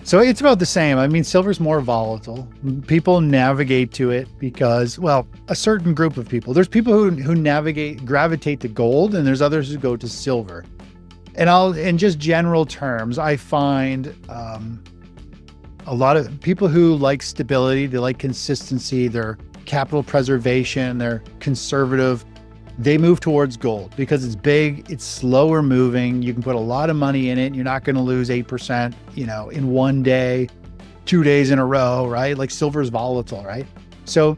So it's about the same. I mean, silver's more volatile. People navigate to it because, well, a certain group of people. There's people who gravitate to gold, and there's others who go to silver. And in just general terms, I find a lot of people who like stability, they like consistency, they're capital preservation, they're conservative. They move towards gold because it's big, it's slower moving. You can put a lot of money in it. You're not going to lose 8%, in one day, 2 days in a row, right? Like silver is volatile, right? So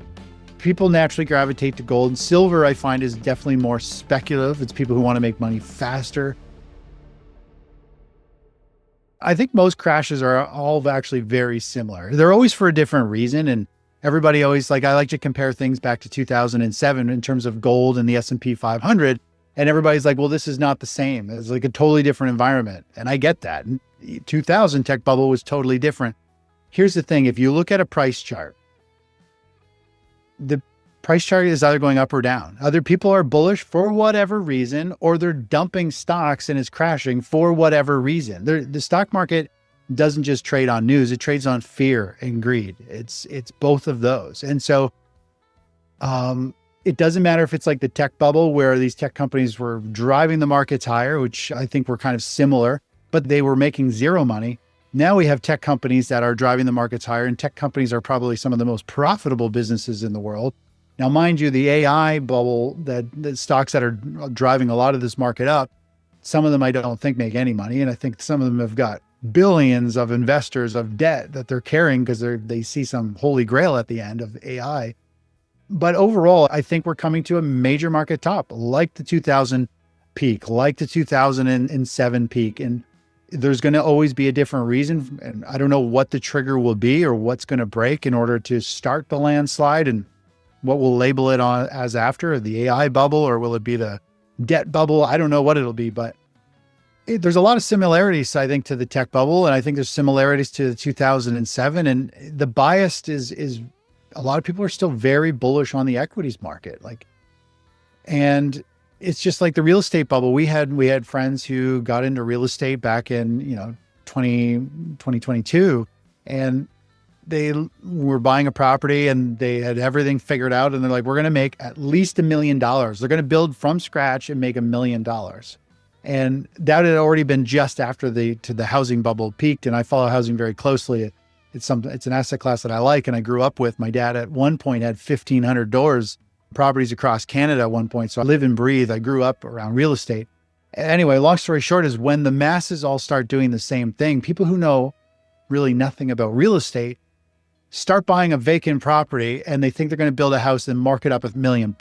people naturally gravitate to gold. And silver, I find, is definitely more speculative. It's people who want to make money faster. I think most crashes are all actually very similar. They're always for a different reason. And everybody always I like to compare things back to 2007 in terms of gold and the S&P 500. And everybody's like, well, this is not the same. It's like a totally different environment. And I get that. 2000 tech bubble was totally different. Here's the thing. If you look at a price chart, the price chart is either going up or down. Other people are bullish for whatever reason, or they're dumping stocks and it's crashing for whatever reason. The stock market doesn't just trade on news, it trades on fear and greed. It's both of those. And so it doesn't matter if it's like the tech bubble where these tech companies were driving the markets higher, which I think were kind of similar, but they were making zero money. Now we have tech companies that are driving the markets higher, and tech companies are probably some of the most profitable businesses in the world. Now, mind you, the AI bubble, the stocks that are driving a lot of this market up, some of them I don't think make any money. And I think some of them have got billions of investors of debt that they're carrying because they see some holy grail at the end of AI. But overall, I think we're coming to a major market top, like the 2000 peak, like the 2007 peak. And there's going to always be a different reason. And I don't know what the trigger will be or what's going to break in order to start the landslide, and what we'll label it on as after, the AI bubble, or will it be the debt bubble? I don't know what it'll be, but there's a lot of similarities, I think, to the tech bubble. And I think there's similarities to the 2007. And the bias is a lot of people are still very bullish on the equities market. And it's just like the real estate bubble. We had friends who got into real estate back in, 2022, and they were buying a property and they had everything figured out. And they're like, we're going to make at least $1 million. They're going to build from scratch and make $1 million. And that had already been just after the housing bubble peaked. And I follow housing very closely. It's an asset class that I like and I grew up with. My dad at one point had 1,500 doors, properties across Canada at one point. So I live and breathe. I grew up around real estate. Anyway, long story short is when the masses all start doing the same thing, people who know really nothing about real estate start buying a vacant property and they think they're going to build a house and mark it up with $1 million.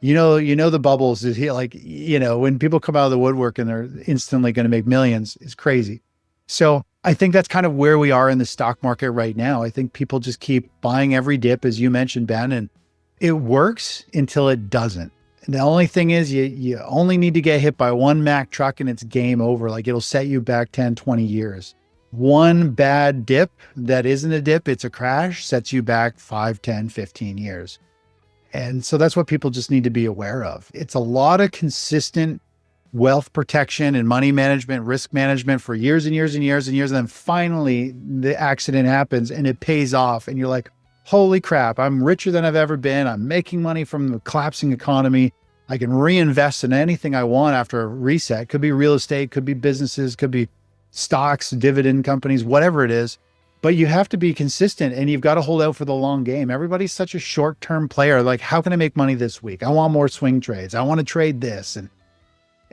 The bubbles is when people come out of the woodwork and they're instantly going to make millions is crazy. So I think that's kind of where we are in the stock market right now. I think people just keep buying every dip, as you mentioned, Ben, and it works until it doesn't. And the only thing is you only need to get hit by one Mack truck and it's game over. Like it'll set you back 10, 20 years. One bad dip that isn't a dip, it's a crash, sets you back 5, 10, 15 years. And so that's what people just need to be aware of. It's a lot of consistent wealth protection and money management, risk management for years and years and years and years. And then finally the accident happens and it pays off. And you're like, holy crap, I'm richer than I've ever been. I'm making money from the collapsing economy. I can reinvest in anything I want after a reset. Could be real estate, could be businesses, could be stocks, dividend companies, whatever it is. But you have to be consistent and you've got to hold out for the long game. Everybody's such a short-term player. Like, how can I make money this week? I want more swing trades. I want to trade this. And,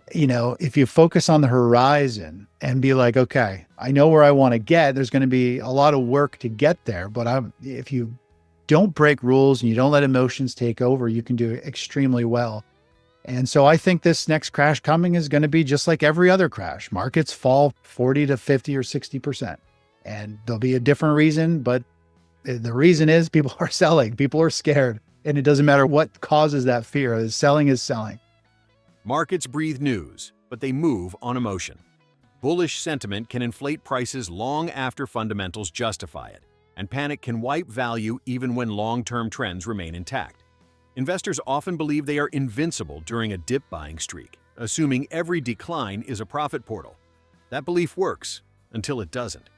if you focus on the horizon and be like, okay, I know where I want to get, there's going to be a lot of work to get there. But if you don't break rules and you don't let emotions take over, you can do extremely well. And so I think this next crash coming is going to be just like every other crash. Markets fall 40 to 50 or 60%. And there'll be a different reason, but the reason is people are selling, people are scared, and it doesn't matter what causes that fear. Selling is selling. Markets breathe news, but they move on emotion. Bullish sentiment can inflate prices long after fundamentals justify it, and panic can wipe value even when long-term trends remain intact. Investors often believe they are invincible during a dip buying streak, assuming every decline is a profit portal. That belief works until it doesn't.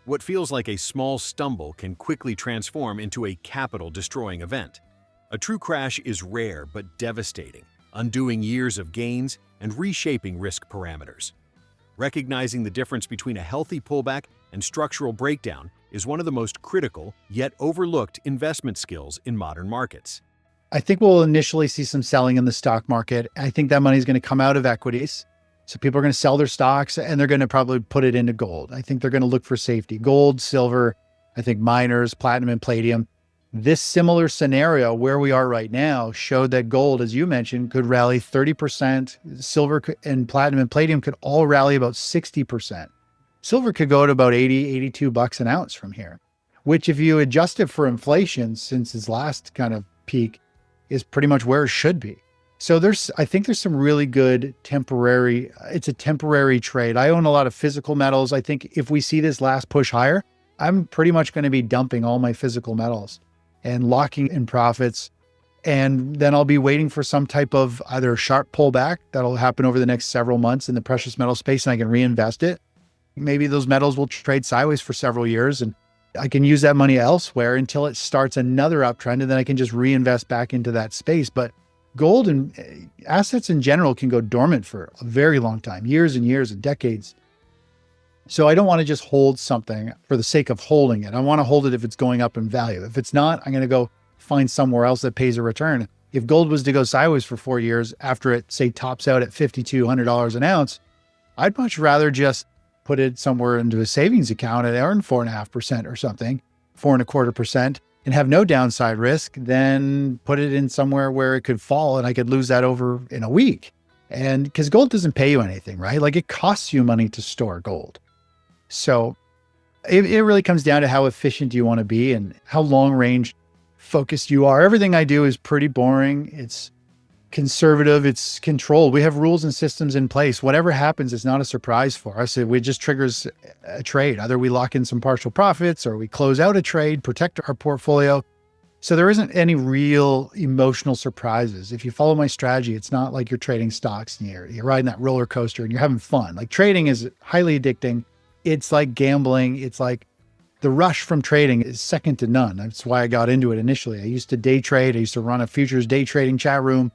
What feels like a small stumble can quickly transform into a capital-destroying event. A true crash is rare but devastating, undoing years of gains and reshaping risk parameters. Recognizing the difference between a healthy pullback and structural breakdown is one of the most critical yet overlooked investment skills in modern markets. I think we'll initially see some selling in the stock market. I think that money is going to come out of equities. So people are going to sell their stocks and they're going to probably put it into gold. I think they're going to look for safety. Gold, silver, I think miners, platinum and palladium. This similar scenario where we are right now showed that gold, as you mentioned, could rally 30%. Silver and platinum and palladium could all rally about 60%. Silver could go to about 80, 82 bucks an ounce from here, which if you adjust it for inflation since its last kind of peak is pretty much where it should be. So I think there's some really good it's a temporary trade. I own a lot of physical metals. I think if we see this last push higher, I'm pretty much going to be dumping all my physical metals and locking in profits. And then I'll be waiting for some type of either a sharp pullback that'll happen over the next several months in the precious metal space and I can reinvest it. Maybe those metals will trade sideways for several years and I can use that money elsewhere until it starts another uptrend and then I can just reinvest back into that space. But gold and assets in general can go dormant for a very long time, years and years and decades. So I don't want to just hold something for the sake of holding it. I want to hold it if it's going up in value. If it's not, I'm going to go find somewhere else that pays a return. If gold was to go sideways for 4 years after it, say, tops out at $5,200 an ounce, I'd much rather just put it somewhere into a savings account and earn 4.5% or something, 4.25%, and have no downside risk than put it in somewhere where it could fall and I could lose that over in a week. And because gold doesn't pay you anything, right? Like it costs you money to store gold. So it really comes down to how efficient you want to be and how long range focused you are. Everything I do is pretty boring. It's conservative, it's controlled. We have rules and systems in place. Whatever happens, it's not a surprise for us. It just triggers a trade. Either we lock in some partial profits or we close out a trade, protect our portfolio. So there isn't any real emotional surprises. If you follow my strategy, it's not like you're trading stocks and you're riding that roller coaster and you're having fun. Like trading is highly addicting. It's like gambling. It's like the rush from trading is second to none. That's why I got into it initially. I used to day trade. I used to run a futures day trading chat room.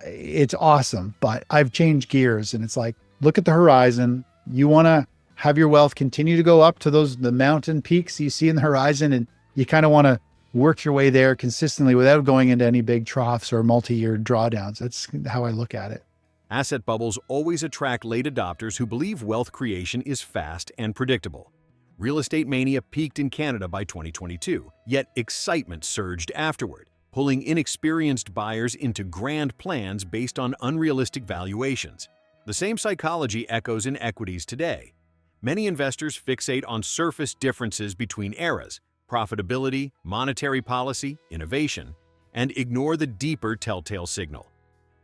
It's awesome, but I've changed gears and it's like, look at the horizon. You want to have your wealth continue to go up to the mountain peaks you see in the horizon. And you kind of want to work your way there consistently without going into any big troughs or multi-year drawdowns. That's how I look at it. Asset bubbles always attract late adopters who believe wealth creation is fast and predictable. Real estate mania peaked in Canada by 2022, yet excitement surged afterward, pulling inexperienced buyers into grand plans based on unrealistic valuations. The same psychology echoes in equities today. Many investors fixate on surface differences between eras, profitability, monetary policy, innovation, and ignore the deeper telltale signal.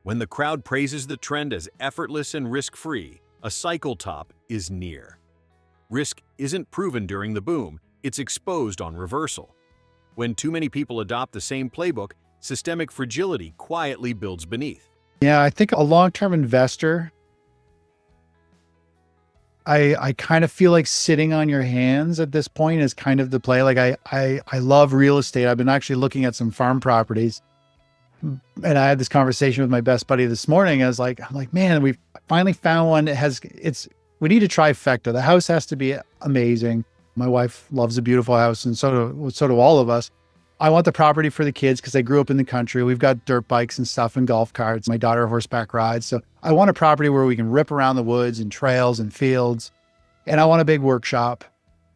When the crowd praises the trend as effortless and risk-free, a cycle top is near. Risk isn't proven during the boom, it's exposed on reversal. When too many people adopt the same playbook, systemic fragility quietly builds beneath. Yeah, I think a long-term investor, I kind of feel like sitting on your hands at this point is kind of the play. Like I love real estate. I've been actually looking at some farm properties. And I had this conversation with my best buddy this morning. I'm like, man, we've finally found one that we need a trifecta. The house has to be amazing. My wife loves a beautiful house and so do all of us. I want the property for the kids because they grew up in the country. We've got dirt bikes and stuff and golf carts. My daughter horseback rides. So I want a property where we can rip around the woods and trails and fields. And I want a big workshop.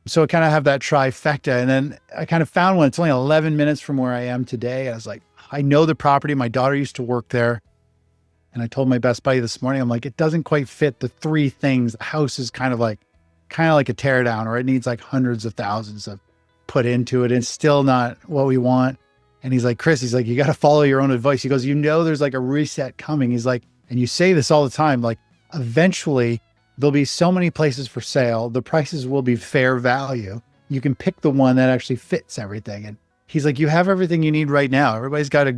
So I kind of have that trifecta. And then I kind of found one. It's only 11 minutes from where I am today. I was like, I know the property. My daughter used to work there. And I told my best buddy this morning, I'm like, it doesn't quite fit the three things. The house is kind of like a tear down, or it needs like hundreds of thousands of put into it. And it's still not what we want. And he's like, Chris, you got to follow your own advice. He goes, there's like a reset coming. He's like, and you say this all the time, like eventually there'll be so many places for sale. The prices will be fair value. You can pick the one that actually fits everything. And he's like, you have everything you need right now. Everybody's got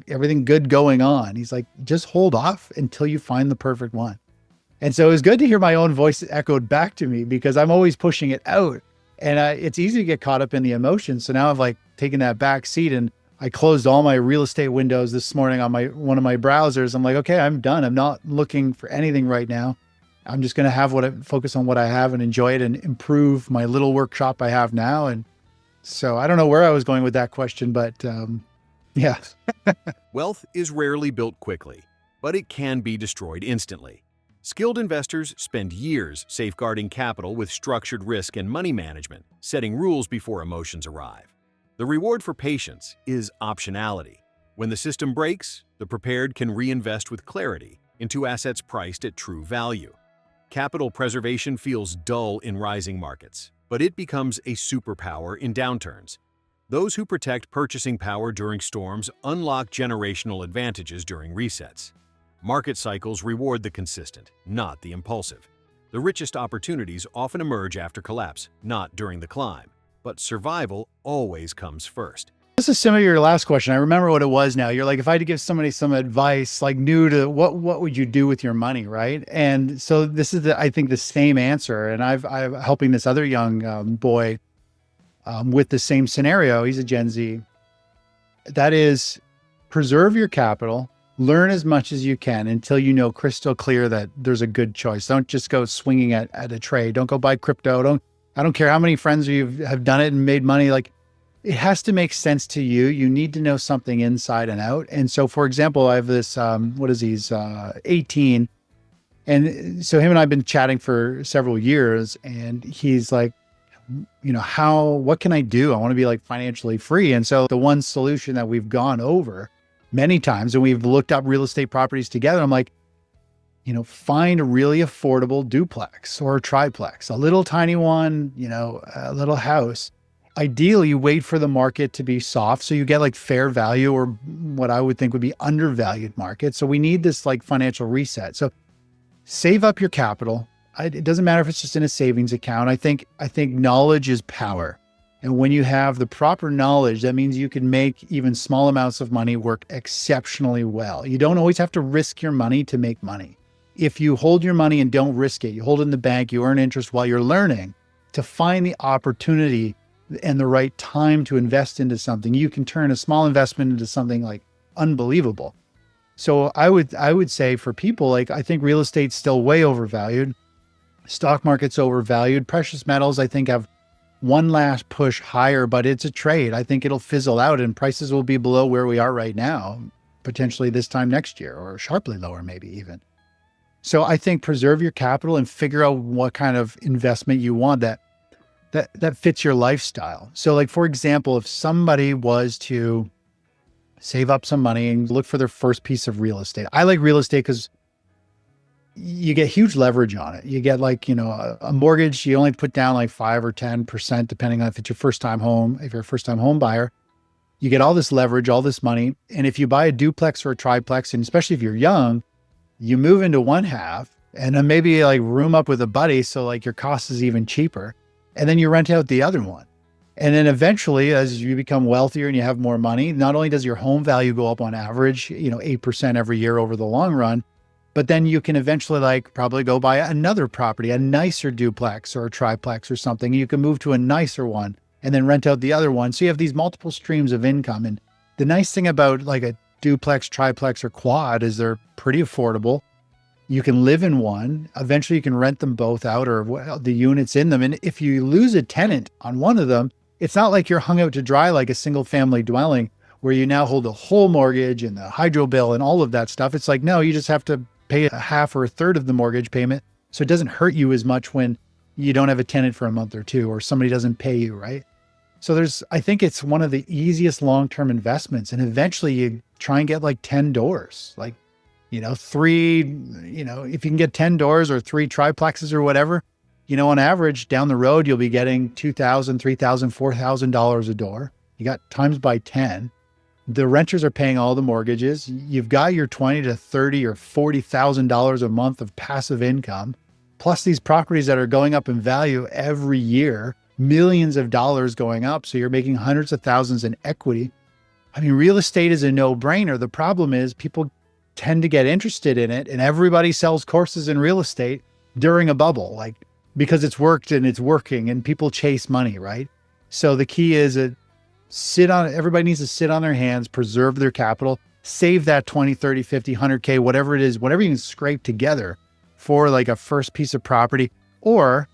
everything good going on. He's like, just hold off until you find the perfect one. And so it was good to hear my own voice echoed back to me because I'm always pushing it out. And it's easy to get caught up in the emotion. So now I've like taken that back seat, and I closed all my real estate windows this morning on one of my browsers. I'm like, okay, I'm done. I'm not looking for anything right now. I'm just going to focus on what I have and enjoy it and improve my little workshop I have now. And so I don't know where I was going with that question, but yeah. Wealth is rarely built quickly, but it can be destroyed instantly. Skilled investors spend years safeguarding capital with structured risk and money management, setting rules before emotions arrive. The reward for patience is optionality. When the system breaks, the prepared can reinvest with clarity into assets priced at true value. Capital preservation feels dull in rising markets, but it becomes a superpower in downturns. Those who protect purchasing power during storms unlock generational advantages during resets. Market cycles reward the consistent, not the impulsive. The richest opportunities often emerge after collapse, not during the climb. But survival always comes first. This is similar to your last question. I remember what it was now. You're like, if I had to give somebody some advice, like new to what would you do with your money, right? And so this is, I think, the same answer. And I'm helping this other young boy with the same scenario. He's a Gen Z. That is, preserve your capital, learn as much as you can until you know crystal clear that there's a good choice. Don't just go swinging at a trade. Don't go buy crypto. I don't care how many friends you have done it and made money. Like, it has to make sense to you. You need to know something inside and out. And so, for example, I have this, he's 18. And so him and I have been chatting for several years, and he's like, what can I do? I want to be like financially free. And so the one solution that we've gone over many times, and we've looked up real estate properties together, I'm like, find a really affordable duplex or a triplex, a little tiny one, a little house. Ideally, wait for the market to be soft so you get like fair value, or what I would think would be undervalued market. So we need this like financial reset. So save up your capital. It doesn't matter if it's just in a savings account. I think knowledge is power. And when you have the proper knowledge, that means you can make even small amounts of money work exceptionally well. You don't always have to risk your money to make money. If you hold your money and don't risk it, you hold it in the bank, you earn interest while you're learning, to find the opportunity and the right time to invest into something, you can turn a small investment into something like unbelievable. So I would say for people, like, I think real estate's still way overvalued. Stock market's overvalued. Precious metals, I think, have one last push higher, but it's a trade. I think it'll fizzle out and prices will be below where we are right now, potentially this time next year, or sharply lower, maybe even. So I think preserve your capital and figure out what kind of investment you want that fits your lifestyle. So, like, for example, if somebody was to save up some money and look for their first piece of real estate. I like real estate because you get huge leverage on it. You get like, a mortgage, you only put down like 5 or 10%, depending on if it's your first time home. If you're a first time home buyer, you get all this leverage, all this money. And if you buy a duplex or a triplex, and especially if you're young, you move into one half and then maybe like room up with a buddy. So like your cost is even cheaper. And then you rent out the other one. And then eventually, as you become wealthier and you have more money, not only does your home value go up on average, 8% every year over the long run, but then you can eventually like probably go buy another property, a nicer duplex or a triplex or something. You can move to a nicer one and then rent out the other one. So you have these multiple streams of income. And the nice thing about like a duplex, triplex, or quad is they're pretty affordable. You can live in one. Eventually you can rent them both out, or the units in them. And if you lose a tenant on one of them, it's not like you're hung out to dry like a single family dwelling where you now hold the whole mortgage and the hydro bill and all of that stuff. It's like, no, you just have to pay a half or a third of the mortgage payment. So it doesn't hurt you as much when you don't have a tenant for a month or two, or somebody doesn't pay you, right? So I think it's one of the easiest long-term investments. And eventually you try and get like 10 doors, like, three, if you can get 10 doors or 3 triplexes or whatever, on average down the road, you'll be getting $2,000, $3,000, $4,000 a door. You got times by 10. The renters are paying all the mortgages. You've got your $20,000 to $30,000 or $40,000 a month of passive income, plus these properties that are going up in value every year, millions of dollars going up. So you're making hundreds of thousands in equity. I mean, real estate is a no-brainer. The problem is people tend to get interested in it, and everybody sells courses in real estate during a bubble. Like, because it's worked and it's working and people chase money, right? So the key is everybody needs to sit on their hands, preserve their capital, save that 20, 30, 50, 100K, whatever it is, whatever you can scrape together for like a first piece of property, or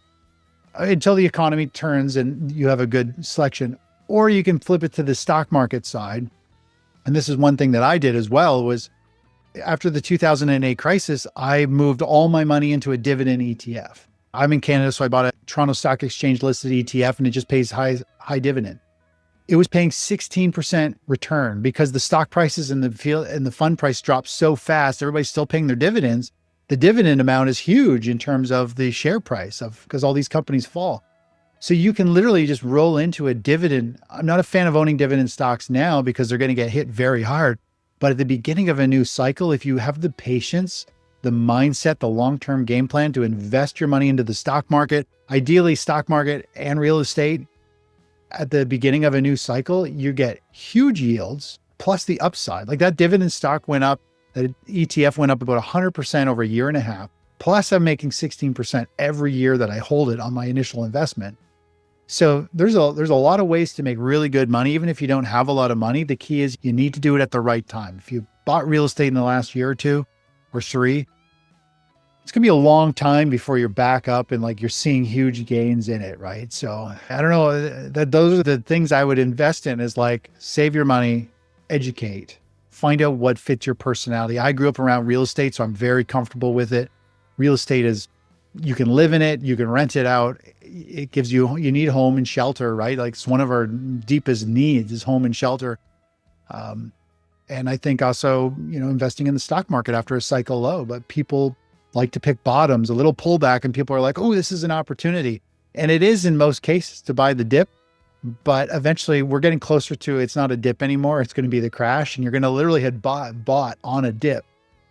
until the economy turns and you have a good selection, or you can flip it to the stock market side. And this is one thing that I did as well, was after the 2008 crisis, I moved all my money into a dividend ETF. I'm in Canada, so I bought a Toronto Stock Exchange listed ETF, and it just pays high dividend. It was paying 16% return because the stock prices and the fund price dropped so fast. Everybody's still paying their dividends. The dividend amount is huge in terms of the share price because all these companies fall. So you can literally just roll into a dividend. I'm not a fan of owning dividend stocks now because they're going to get hit very hard. But at the beginning of a new cycle, if you have the patience, the mindset, the long-term game plan to invest your money into the stock market, ideally stock market and real estate, at the beginning of a new cycle, you get huge yields plus the upside. Like that dividend stock went up, the ETF went up about 100% over a year and a half. Plus I'm making 16% every year that I hold it on my initial investment. So there's a lot of ways to make really good money. Even if you don't have a lot of money, the key is you need to do it at the right time. If you bought real estate in the last year or two or three, it's going to be a long time before you're back up and like you're seeing huge gains in it, right? So I don't know, those are the things I would invest in, is like save your money, educate, find out what fits your personality. I grew up around real estate, so I'm very comfortable with it. Real estate is, you can live in it, you can rent it out. It gives you need home and shelter, right? Like it's one of our deepest needs is home and shelter. And I think also, investing in the stock market after a cycle low, but people like to pick bottoms, a little pullback, and people are like, oh, this is an opportunity. And it is in most cases to buy the dip, but eventually we're getting closer to, it's not a dip anymore. It's going to be the crash, and you're going to literally have bought on a dip,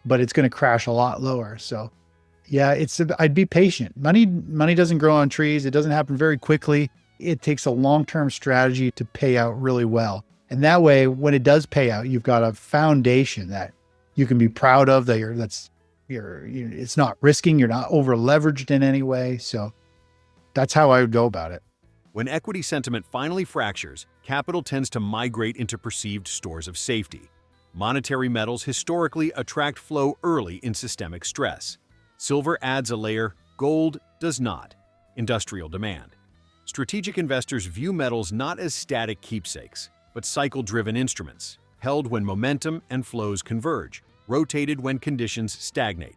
but it's going to crash a lot lower. So yeah, I'd be patient. Money doesn't grow on trees. It doesn't happen very quickly. It takes a long-term strategy to pay out really well. And that way, when it does pay out, you've got a foundation that you can be proud of, it's not risking, you're not over leveraged in any way. So that's how I would go about it. When equity sentiment finally fractures, capital tends to migrate into perceived stores of safety. Monetary metals historically attract flow early in systemic stress. Silver adds a layer, gold does not. Industrial demand. Strategic investors view metals not as static keepsakes, but cycle-driven instruments, held when momentum and flows converge, rotated when conditions stagnate.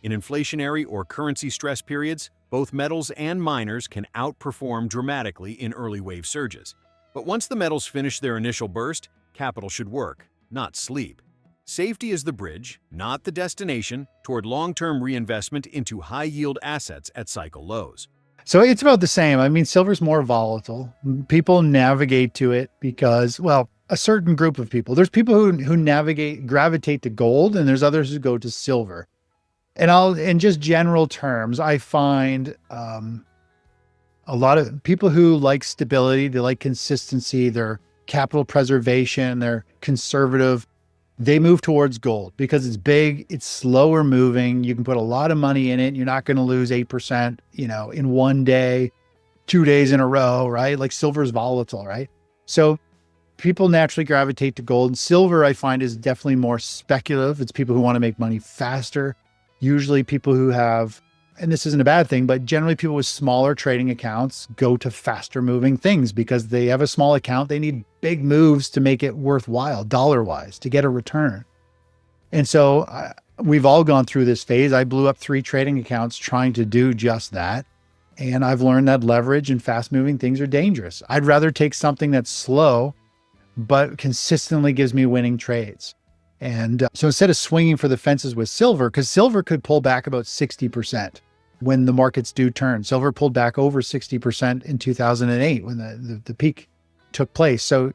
In inflationary or currency stress periods, both metals and miners can outperform dramatically in early wave surges. But once the metals finish their initial burst, capital should work, not sleep. Safety is the bridge, not the destination, toward long-term reinvestment into high-yield assets at cycle lows. So it's about the same. I mean, silver's more volatile. People navigate to it because, well, a certain group of people. There's people who gravitate to gold, and there's others who go to silver. And in just general terms, I find a lot of people who like stability, they like consistency, they're capital preservation, they're conservative. They move towards gold because it's big, it's slower moving. You can put a lot of money in it. You're not going to lose 8%, in one day, 2 days in a row, right? Like silver is volatile, right? So people naturally gravitate to gold. And silver, I find, is definitely more speculative. It's people who want to make money faster. Usually people who have, and this isn't a bad thing, but generally people with smaller trading accounts go to faster moving things because they have a small account. They need big moves to make it worthwhile, dollar-wise, to get a return. And so we've all gone through this phase. I blew up 3 trading accounts trying to do just that. And I've learned that leverage and fast moving things are dangerous. I'd rather take something that's slow, but consistently gives me winning trades. And so instead of swinging for the fences with silver, because silver could pull back about 60% when the markets do turn. Silver pulled back over 60% in 2008 when the peak took place. So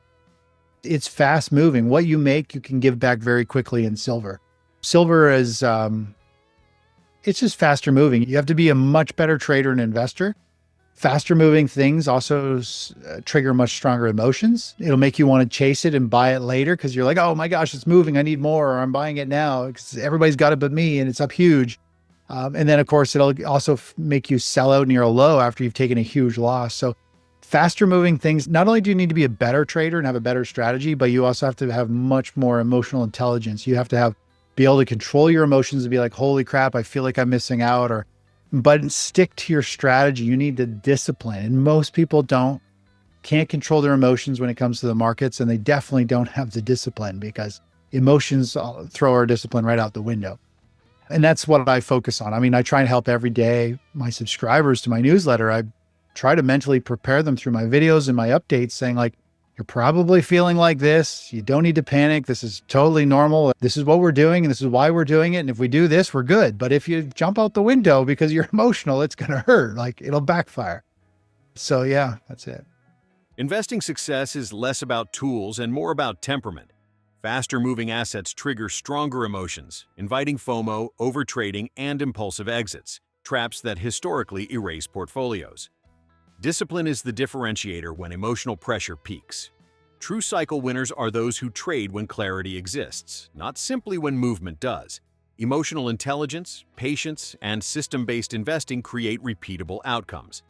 it's fast moving. What you make, you can give back very quickly in silver. Silver is, it's just faster moving. You have to be a much better trader and investor. Faster moving things also trigger much stronger emotions. It'll make you want to chase it and buy it later because you're like, oh my gosh, it's moving. I need more, or I'm buying it now because everybody's got it but me and it's up huge. And then, of course, it'll also make you sell out near a low after you've taken a huge loss. So faster moving things, not only do you need to be a better trader and have a better strategy, but you also have to have much more emotional intelligence. You have to be able to control your emotions and be like, holy crap, I feel like I'm missing out, but stick to your strategy. You need the discipline. And most people can't control their emotions when it comes to the markets. And they definitely don't have the discipline, because emotions throw our discipline right out the window. And that's what I focus on. I mean, I try and help every day my subscribers to my newsletter. I try to mentally prepare them through my videos and my updates, saying like, you're probably feeling like this. You don't need to panic. This is totally normal. This is what we're doing, and this is why we're doing it. And if we do this, we're good. But if you jump out the window because you're emotional, it's going to hurt. Like, it'll backfire. So yeah, that's it. Investing success is less about tools and more about temperament. Faster-moving assets trigger stronger emotions, inviting FOMO, overtrading, and impulsive exits, traps that historically erase portfolios. Discipline is the differentiator when emotional pressure peaks. True cycle winners are those who trade when clarity exists, not simply when movement does. Emotional intelligence, patience, and system-based investing create repeatable outcomes.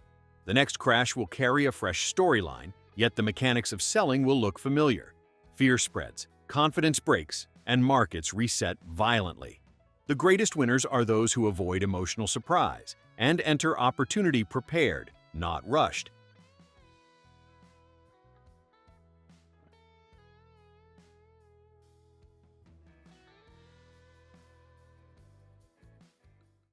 The next crash will carry a fresh storyline, yet the mechanics of selling will look familiar. Fear spreads, confidence breaks, and markets reset violently. The greatest winners are those who avoid emotional surprise and enter opportunity prepared, not rushed.